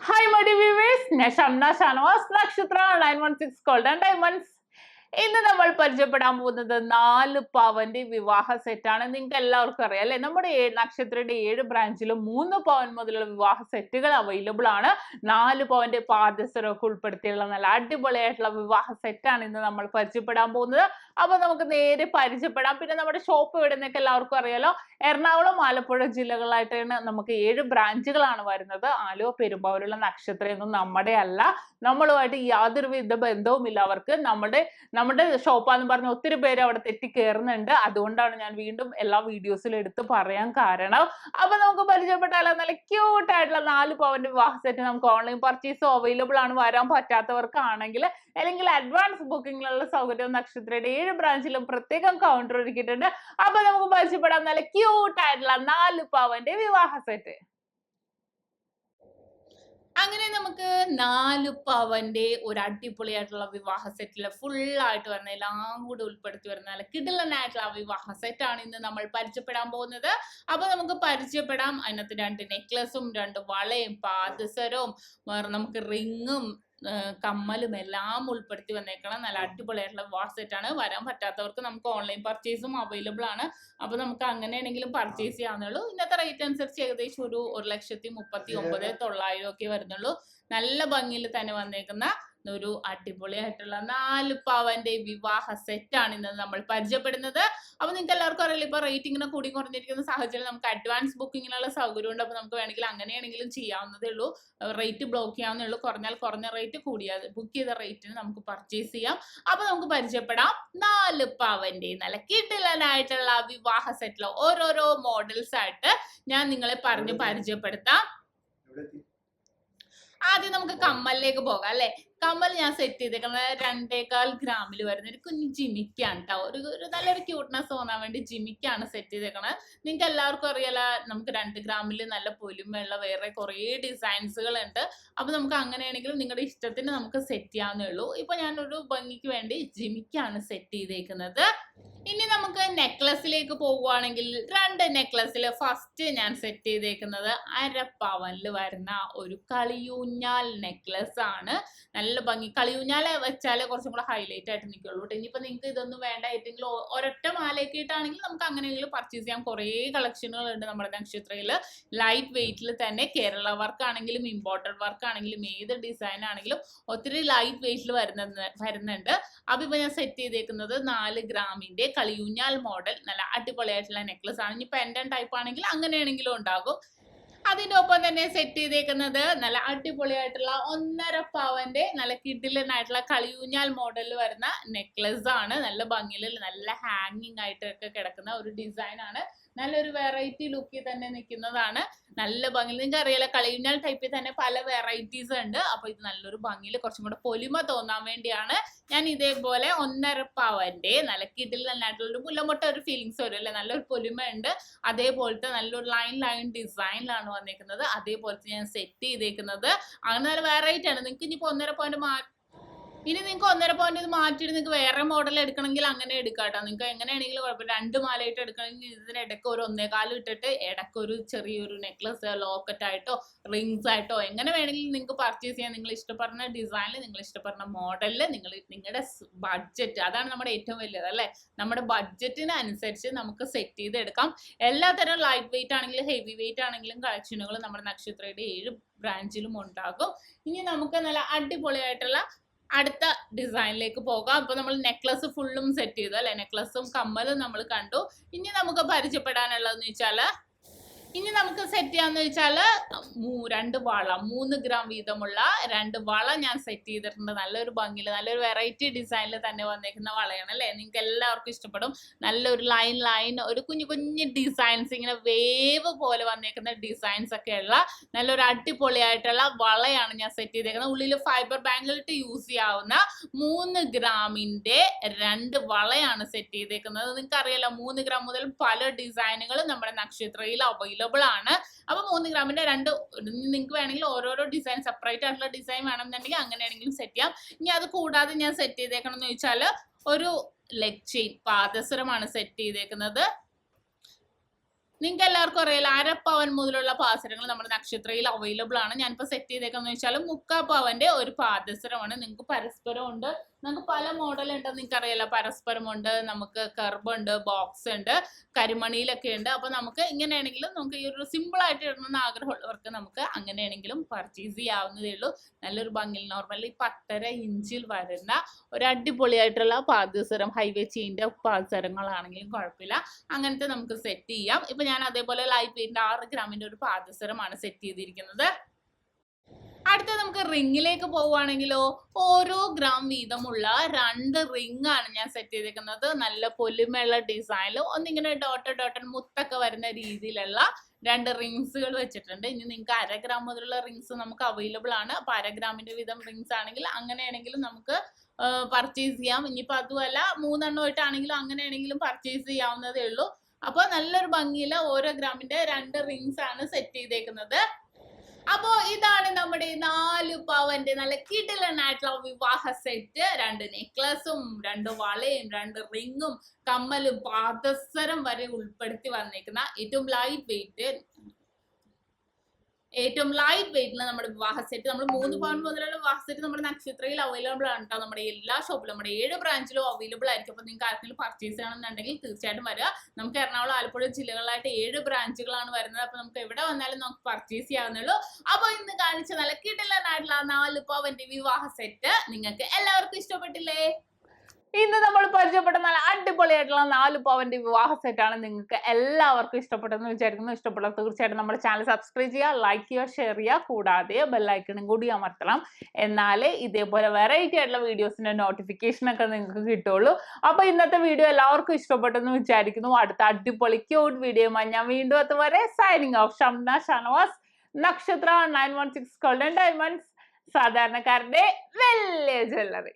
Hi, my dear viewers. SHAMNA Nakshathra 916 Golden Diamonds. ഇന്ന് നമ്മൾ പരിചയപ്പെടാൻ പോകുന്നത് 4 പവന്റെ വിവാഹ സെറ്റാണ്. നിങ്ങൾക്ക് എല്ലാവർക്കും അറിയാം അല്ലേ, നമ്മുടെ നക്ഷത്രയുടെ 7 ബ്രാഞ്ചിലും 3 പവൻ മുതലുള്ള വിവാഹ സെറ്റുകൾ അവൈലബിൾ ആണ്. 4 പവന്റെ പാദസരമൊക്കെ ഉൾപ്പെടുത്തിയുള്ള നല്ല അടിപൊളിയായിട്ടുള്ള വിവാഹ സെറ്റാണ് ഇന്ന് നമ്മൾ പരിചയപ്പെടാൻ പോകുന്നത്. അപ്പൊ നമുക്ക് നേരെ പരിചയപ്പെടാം. പിന്നെ നമ്മുടെ ഷോപ്പ് എവിടെന്നൊക്കെ എല്ലാവർക്കും അറിയാലോ, എറണാകുളം ആലപ്പുഴ ജില്ലകളായിട്ടാണ് നമുക്ക് 7 ബ്രാഞ്ചുകളാണ് വരുന്നത്. ആലുവ പെരുമ്പാവൂരുള്ള നക്ഷത്രയൊന്നും നമ്മുടെ അല്ല, നമ്മളുമായിട്ട് യാതൊരുവിധ ബന്ധവുമില്ല. അവർക്ക് നമ്മുടെ ഷോപ്പാന്ന് പറഞ്ഞ ഒത്തിരി പേര് അവിടെ തെറ്റി കയറുന്നുണ്ട്. അതുകൊണ്ടാണ് ഞാൻ വീണ്ടും എല്ലാ വീഡിയോസിലും എടുത്ത് പറയാൻ കാരണം. അപ്പൊ നമുക്ക് പരിചയപ്പെട്ടാലോ, നല്ല ക്യൂട്ട് ആയിട്ടുള്ള 4 പവന്റെ വിവാഹ സെറ്റ് നമുക്ക് ഓൺലൈൻ പർച്ചേസും അവൈലബിൾ ആണ്. വരാൻ പറ്റാത്തവർക്കാണെങ്കിൽ അല്ലെങ്കിൽ അഡ്വാൻസ് ബുക്കിംഗിലുള്ള സൗകര്യം നക്ഷത്രയുടെ 7 ബ്രാഞ്ചിലും പ്രത്യേകം കൗണ്ടർ ഒരുക്കിയിട്ടുണ്ട്. അപ്പൊ നമുക്ക് പരിചയപ്പെടാം നല്ല ക്യൂട്ട് ആയിട്ടുള്ള 4 പവന്റെ വിവാഹ സെറ്റ്. അങ്ങനെ നമുക്ക് 4 പവന്റെ ഒരു അടിപൊളിയായിട്ടുള്ള വിവാഹ സെറ്റില് ഫുള്ളായിട്ട് വരുന്ന എല്ലാം കൂടി ഉൾപ്പെടുത്തി വരുന്ന നല്ല കിടിലനായിട്ടുള്ള വിവാഹ സെറ്റാണ് ഇന്ന് നമ്മൾ പരിചയപ്പെടാൻ പോകുന്നത്. അപ്പൊ നമുക്ക് പരിചയപ്പെടാം. അതിനകത്ത് 2 നെക്ലസും 2 വളയും പാദസരവും നമുക്ക് റിങ്ങും കമ്മലും എല്ലാം ഉൾപ്പെടുത്തി വന്നേക്കണം. നല്ല അടിപൊളിയായിട്ടുള്ള വിവാഹ സെറ്റാണ്. വരാൻ പറ്റാത്തവർക്ക് നമുക്ക് ഓൺലൈൻ പർച്ചേസും അവൈലബിൾ ആണ്. അപ്പൊ നമുക്ക് അങ്ങനെയാണെങ്കിലും പർച്ചേസ് ചെയ്യാവുന്നുള്ളൂ. ഇന്നത്തെ റേറ്റ് അനുസരിച്ച് ഏകദേശം ഒരു 1,39,900 ഒക്കെ വരുന്നുള്ളൂ. നല്ല ഭംഗിയിൽ തന്നെ വന്നേക്കുന്ന ഒരു അടിപൊളിയായിട്ടുള്ള 4 പവന്റെ വിവാഹ സെറ്റാണ് ഇന്ന് നമ്മൾ പരിചയപ്പെടുന്നത്. അപ്പൊ നിങ്ങൾക്ക് എല്ലാവർക്കും അറിയില്ല, ഇപ്പൊ റേറ്റിങ്ങിനെ കൂടി കുറഞ്ഞിരിക്കുന്ന സാഹചര്യം നമുക്ക് അഡ്വാൻസ് ബുക്കിങ്ങിനുള്ള സൗകര്യമുണ്ട്. അപ്പൊ നമുക്ക് വേണമെങ്കിൽ അങ്ങനെയാണെങ്കിലും ചെയ്യാവുന്നതേ ഉള്ളൂ. റേറ്റ് ബ്ലോക്ക് ചെയ്യാവുന്നേ ഉള്ളൂ. കുറഞ്ഞാൽ കുറഞ്ഞ റേറ്റ്, കൂടിയാൽ ബുക്ക് ചെയ്ത റേറ്റിന് നമുക്ക് പർച്ചേസ് ചെയ്യാം. അപ്പൊ നമുക്ക് പരിചയപ്പെടാം 4 പവന്റെ നല്ല കിടിലനായിട്ടുള്ള വിവാഹ സെറ്റിലെ ഓരോരോ മോഡൽസ് ആയിട്ട് ഞാൻ നിങ്ങളെ പറഞ്ഞ് പരിചയപ്പെടുത്താം. ആദ്യം നമുക്ക് കമ്മലിലേക്ക് പോകാം അല്ലെ. കമ്മൽ ഞാൻ സെറ്റ് ചെയ്തേക്കുന്നത് 2.25 ഗ്രാമിൽ വരുന്ന ഒരു കുഞ്ഞു ജിമിക്കാണ് കേട്ടോ. ഒരു നല്ലൊരു ക്യൂട്ട്നെസ് തോന്നാൻ വേണ്ടി ജിമിക്കാണ് സെറ്റ് ചെയ്തേക്കണത്. നിങ്ങൾക്ക് എല്ലാവർക്കും അറിയാലോ, നമുക്ക് 2 ഗ്രാമിൽ നല്ല പൊലിമയുള്ള വേറെ കുറേ ഡിസൈൻസുകൾ ഉണ്ട്. അപ്പൊ നമുക്ക് അങ്ങനെയാണെങ്കിലും നിങ്ങളുടെ ഇഷ്ടത്തിന് നമുക്ക് സെറ്റ് ചെയ്യാവുന്നേ ഉള്ളൂ. ഇപ്പൊ ഞാനൊരു ഭംഗിക്ക് വേണ്ടി ജിമിക്കാണ് സെറ്റ് ചെയ്തേക്കുന്നത്. ഇനി നമുക്ക് നെക്ലസിലേക്ക് പോകുവാണെങ്കിൽ 2 നെക്ലസിൽ ഫസ്റ്റ് ഞാൻ സെറ്റ് ചെയ്തേക്കുന്നത് 1/2 പവനിൽ വരുന്ന ഒരു കളിയൂഞ്ഞാൽ നെക്ലസ് ആണ്. നല്ല ഭംഗി. കളിയൂഞ്ഞാൽ വെച്ചാൽ കുറച്ചും കൂടെ ഹൈലൈറ്റ് ആയിട്ട് നിൽക്കുള്ളൂ. ഇനിയിപ്പോ നിങ്ങൾക്ക് ഇതൊന്നും വേണ്ട, ഏതെങ്കിലും ഒരൊറ്റ മാലയൊക്കെ ഇട്ടാണെങ്കിൽ നമുക്ക് അങ്ങനെയെങ്കിലും പർച്ചേസ് ചെയ്യാം. കുറേ കളക്ഷനുകൾ ഉണ്ട് നമ്മുടെ നക്ഷത്രയിൽ. ലൈറ്റ് വെയിറ്റിൽ തന്നെ കേരള വർക്ക് ആണെങ്കിലും ഇമ്പോർട്ടഡ് വർക്ക് ആണെങ്കിലും ഏത് ഡിസൈൻ ആണെങ്കിലും ഒത്തിരി ലൈറ്റ് വെയിറ്റിൽ വരുന്നുണ്ട്. അപ്പൊ ഇപ്പൊ ഞാൻ സെറ്റ് ചെയ്തേക്കുന്നത് 4 ഗ്രാമിന്റെ കളിയൂഞ്ഞാൽ മോഡൽ നല്ല അടിപൊളിയായിട്ടുള്ള നെക്ലസ് ആണ്. ഇനി പെൻഡൻ ടൈപ്പ് ആണെങ്കിൽ അങ്ങനെയാണെങ്കിലും ഉണ്ടാകും. അതിന്റെ ഒപ്പം തന്നെ സെറ്റ് ചെയ്തേക്കുന്നത് നല്ല അടിപൊളിയായിട്ടുള്ള 1.5 പവന്റെ നല്ല കിടിലനായിട്ടുള്ള കളിയൂഞ്ഞാൽ മോഡലിൽ വരുന്ന നെക്ലസ് ആണ്. നല്ല ഭംഗിയിൽ നല്ല ഹാങ്ങിങ് ആയിട്ടൊക്കെ കിടക്കുന്ന ഒരു ഡിസൈൻ ആണ്. നല്ലൊരു വെറൈറ്റി ലുക്കിൽ തന്നെ നിൽക്കുന്നതാണ്. നല്ല ഭംഗിയിൽ, നിങ്ങൾക്ക് അറിയാലോ കളിയൂഞ്ഞാൽ ടൈപ്പിൽ തന്നെ പല വെറൈറ്റീസ് ഉണ്ട്. അപ്പൊ ഇത് നല്ലൊരു ഭംഗിയിൽ കുറച്ചും കൂടെ പൊലിമ തോന്നാൻ വേണ്ടിയാണ് ഞാൻ ഇതേപോലെ 1.5 പവന്റെ നല്ല കിടിലനായിട്ടുള്ള ഒരു മുല്ലമൊട്ട ഒരു ഫീലിങ്സ് വരും അല്ലെ. നല്ലൊരു പൊലിമ ഉണ്ട്. അതേപോലത്തെ നല്ലൊരു ലൈൻ ഡിസൈനിലാണ് വന്നേക്കുന്നത്. അതേപോലത്തെ ഞാൻ സെറ്റ് ചെയ്തേക്കുന്നത്. അങ്ങനെ നല്ല വെറൈറ്റി ആണ്. നിങ്ങൾക്ക് ഇനിയിപ്പോ 1.5 പവന്റെ ഇനി നിങ്ങൾക്ക് 1.5 പവന്റെ ഇത് മാറ്റിയിട്ട് നിങ്ങൾക്ക് വേറെ മോഡൽ എടുക്കണമെങ്കിൽ അങ്ങനെ എടുക്കാം കേട്ടോ. നിങ്ങൾക്ക് എങ്ങനെയാണെങ്കിലും കുഴപ്പമില്ല. 2 മാലയിട്ട് എടുക്കണമെങ്കിൽ ഇതിനിടയ്ക്ക് ഒരു 1.25 ഇട്ടിട്ട് ഇടയ്ക്ക് ഒരു ചെറിയൊരു നെക്ലസ് ലോക്കറ്റ് ആയിട്ടോ റിങ്സ് ആയിട്ടോ എങ്ങനെ വേണമെങ്കിലും നിങ്ങൾക്ക് പർച്ചേസ് ചെയ്യാം. നിങ്ങൾ ഇഷ്ടപ്പെടുന്ന ഡിസൈനിൽ, നിങ്ങൾ ഇഷ്ടപ്പെടുന്ന മോഡലിൽ, നിങ്ങളുടെ ബഡ്ജറ്റ്, അതാണ് നമ്മുടെ ഏറ്റവും വലിയത് അല്ലേ. നമ്മുടെ ബഡ്ജറ്റിന് അനുസരിച്ച് നമുക്ക് സെറ്റ് ചെയ്തെടുക്കാം. എല്ലാത്തരം ലൈറ്റ് വെയിറ്റ് ആണെങ്കിലും ഹെവി വെയിറ്റ് ആണെങ്കിലും കളക്ഷനുകൾ നമ്മുടെ നക്ഷത്രയുടെ 7 ബ്രാഞ്ചിലും ഉണ്ടാകും. ഇനി നമുക്ക് നല്ല അടിപൊളിയായിട്ടുള്ള അടുത്ത ഡിസൈനിലേക്ക് പോകാം. ഇപ്പൊ നമ്മൾ നെക്ലസ് ഫുള്ളും സെറ്റ് ചെയ്തു അല്ലെ. നെക്ലസും കമ്മലും നമ്മൾ കണ്ടു. ഇനി നമുക്ക് പരിചയപ്പെടാനുള്ളതെന്ന് വെച്ചാല്, ഇനി നമുക്ക് സെറ്റ് ചെയ്യാന്ന് വെച്ചാല് 2 വള 3 ഗ്രാം വീതമുള്ള 2 വള ഞാൻ സെറ്റ് ചെയ്തിട്ടുണ്ട്. നല്ലൊരു ഭംഗിയിൽ നല്ലൊരു വെറൈറ്റി ഡിസൈനിൽ തന്നെ വന്നേക്കുന്ന വളയാണ് അല്ലെ. നിങ്ങൾക്ക് എല്ലാവർക്കും ഇഷ്ടപ്പെടും. നല്ലൊരു ലൈൻ ഒരു കുഞ്ഞു ഡിസൈൻസ്, ഇങ്ങനെ വേവ് പോലെ വന്നേക്കുന്ന ഡിസൈൻസ് ഒക്കെ ഉള്ള നല്ലൊരു അടിപൊളിയായിട്ടുള്ള വളയാണ് ഞാൻ സെറ്റ് ചെയ്തേക്കുന്നത്. ഉള്ളിൽ ഫൈബർ ബാങ്കിലിട്ട് യൂസ് ചെയ്യാവുന്ന 3 ഗ്രാമിന്റെ 2 വളയാണ് സെറ്റ് ചെയ്തേക്കുന്നത്. നിങ്ങൾക്ക് അറിയാലോ 3 ഗ്രാം മുതൽ പല ഡിസൈനുകൾ നമ്മുടെ നക്ഷത്രയിൽ അവൈലബിൾ ആണ്. അപ്പൊ 3 ഗ്രാമിന്റെ 2 നിങ്ങൾക്ക് വേണമെങ്കിൽ ഓരോരോ ഡിസൈൻ സെപ്പറേറ്റ് ആയിട്ടുള്ള ഡിസൈൻ വേണമെന്നുണ്ടെങ്കിൽ അങ്ങനെയാണെങ്കിലും സെറ്റ് ചെയ്യാം. ഇനി അത് കൂടാതെ ഞാൻ സെറ്റ് ചെയ്തേക്കണം എന്ന് ചോദിച്ചാൽ ഒരു ലെഗ് ചെയിൻ പാദസരമാണ് സെറ്റ് ചെയ്തേക്കുന്നത്. നിങ്ങൾക്ക് എല്ലാവർക്കും അറിയാലോ 1/2 പവൻ മുതലുള്ള പാദസരങ്ങൾ നമ്മുടെ നക്ഷത്രയിൽ അവൈലബിൾ ആണ്. ഞാനിപ്പോൾ സെറ്റ് ചെയ്തേക്കാന്ന് വെച്ചാൽ 3/4 പവന്റെ ഒരു പാദസരമാണ്. നിങ്ങൾക്ക് പരസ്പരം ഉണ്ട്, നമുക്ക് പല മോഡൽ ഉണ്ട്, നിങ്ങൾക്ക് അറിയാലോ. പരസ്പരമുണ്ട്, നമുക്ക് കർബ് ഉണ്ട്, ബോക്സ് ഉണ്ട്, കരിമണിയിലൊക്കെ ഉണ്ട്. അപ്പൊ നമുക്ക് ഇങ്ങനെയാണെങ്കിലും നമുക്ക് ഈ ഒരു സിമ്പിൾ ആയിട്ട് ഇടണമെന്ന് ആഗ്രഹമുള്ളവർക്ക് നമുക്ക് അങ്ങനെയാണെങ്കിലും പർച്ചേസ് ചെയ്യാവുന്നതേ ഉള്ളൂ. നല്ലൊരു ഭംഗിയിൽ നോർമലി 10.5 ഇഞ്ചിൽ വരുന്ന ഒരു അടിപൊളിയായിട്ടുള്ള പാദസരം, ഹൈവേ ചെയിൻ്റെ പാദസരങ്ങളാണെങ്കിലും കുഴപ്പമില്ല, അങ്ങനത്തെ നമുക്ക് സെറ്റ് ചെയ്യാം. ഇപ്പൊ ഞാൻ അതേപോലെ ലൈറ്റ് വെയിറ്റിന്റെ 6 ഗ്രാമിന്റെ ഒരു പാദസരമാണ് സെറ്റ് ചെയ്തിരിക്കുന്നത്. അടുത്ത നമുക്ക് റിങ്ങിലേക്ക് പോവുകയാണെങ്കിലോ, ഓരോ ഗ്രാം വീതമുള്ള 2 റിംഗ് ആണ് ഞാൻ സെറ്റ് ചെയ്തിരിക്കുന്നത്. നല്ല പൊലിമയുള്ള ഡിസൈനിൽ ഒന്നിങ്ങനെ ഡോട്ടൻ മുത്തൊക്കെ വരുന്ന രീതിയിലുള്ള 2 റിങ്സുകൾ വെച്ചിട്ടുണ്ട്. ഇനി നിങ്ങൾക്ക് 1/2 ഗ്രാം മുതലുള്ള റിങ്സ് നമുക്ക് അവൈലബിൾ ആണ്. അപ്പൊ 1/2 ഗ്രാമിന്റെ വീതം റിങ്സ് ആണെങ്കിൽ അങ്ങനെയാണെങ്കിലും നമുക്ക് പർച്ചേസ് ചെയ്യാം. ഇനിയിപ്പോ അതുമല്ല 3 എണ്ണമായിട്ടാണെങ്കിലും അങ്ങനെയാണെങ്കിലും പർച്ചേസ് ചെയ്യാവുന്നതേ ഉള്ളൂ. അപ്പൊ നല്ലൊരു ഭംഗിയില് ഓരോ ഗ്രാമിന്റെ 2 റിങ്സ് ആണ് സെറ്റ് ചെയ്തേക്കുന്നത്. അപ്പോ ഇതാണ് നമ്മുടെ 4 പവന്റെ നല്ല കിടിലനായിട്ടുള്ള വിവാഹ സെറ്റ്. 2 നെക്ലസും 2 വളയും 2 റിങ്ങും കമ്മലും പാദസരം വരെ ഉൾപ്പെടുത്തി വന്നേക്കുന്ന ഏറ്റവും ലൈറ്റ് വെയിറ്റിൽ നമ്മുടെ വിവാഹ സെറ്റ്. നമ്മൾ 3 പവൻ മുതലുള്ള വിവാഹ സെറ്റ് നമ്മുടെ നക്ഷത്രയിൽ അവൈലബിൾ ആണ് കേട്ടോ. നമ്മുടെ എല്ലാ ഷോപ്പിലും, നമ്മുടെ 7 ബ്രാഞ്ചിലും അവൈലബിൾ ആയിരിക്കും. അപ്പൊ നിങ്ങൾക്ക് ആർക്കെങ്കിലും പർച്ചേസ് ചെയ്യണമെന്നുണ്ടെങ്കിൽ തീർച്ചയായിട്ടും വരിക. നമുക്ക് എറണാകുളം, ആലപ്പുഴ ജില്ലകളിലായിട്ട് 7 ബ്രാഞ്ചുകളാണ് വരുന്നത്. അപ്പൊ നമുക്ക് എവിടെ വന്നാലും നമുക്ക് പർച്ചേസ് ചെയ്യാവുന്നുള്ളൂ. അപ്പൊ ഇന്ന് കാണിച്ച നല്ല കിടിലനായിട്ടുള്ള 4 പവന്റെ വിവാഹ സെറ്റ് നിങ്ങൾക്ക് എല്ലാവർക്കും ഇഷ്ടപ്പെട്ടില്ലേ? ഇന്ന് നമ്മൾ പരിചയപ്പെട്ട നല്ല അടിപൊളിയായിട്ടുള്ള 4 പവന്റെ വിവാഹ സെറ്റാണ്. നിങ്ങൾക്ക് എല്ലാവർക്കും ഇഷ്ടപ്പെട്ടെന്ന് വിചാരിക്കുന്നു. ഇഷ്ടപ്പെട്ട തീർച്ചയായിട്ടും നമ്മുടെ ചാനൽ സബ്സ്ക്രൈബ് ചെയ്യുക, ലൈക്ക് ചെയ്യുക, ഷെയർ ചെയ്യുക. കൂടാതെ ബെല്ലൈക്കണും കൂടി അമർത്തണം. എന്നാലേ ഇതേപോലെ വെറൈറ്റി ആയിട്ടുള്ള വീഡിയോസിന്റെ നോട്ടിഫിക്കേഷൻ ഒക്കെ നിങ്ങൾക്ക് കിട്ടുള്ളൂ. അപ്പൊ ഇന്നത്തെ വീഡിയോ എല്ലാവർക്കും ഇഷ്ടപ്പെട്ടെന്ന് വിചാരിക്കുന്നു. അടുത്ത അടിപൊളി ക്യൂട്ട് വീഡിയോയുമായി ഞാൻ വീണ്ടും എത്തുവരെ സൈനിങ് ഓഫ്. ഷംന ഷാനവാസ്, നക്ഷത്ര 916 ഗോൾഡൻ ഡയമണ്ട്സ്, സാധാരണക്കാരുടെ വലിയ ജ്വല്ലറി.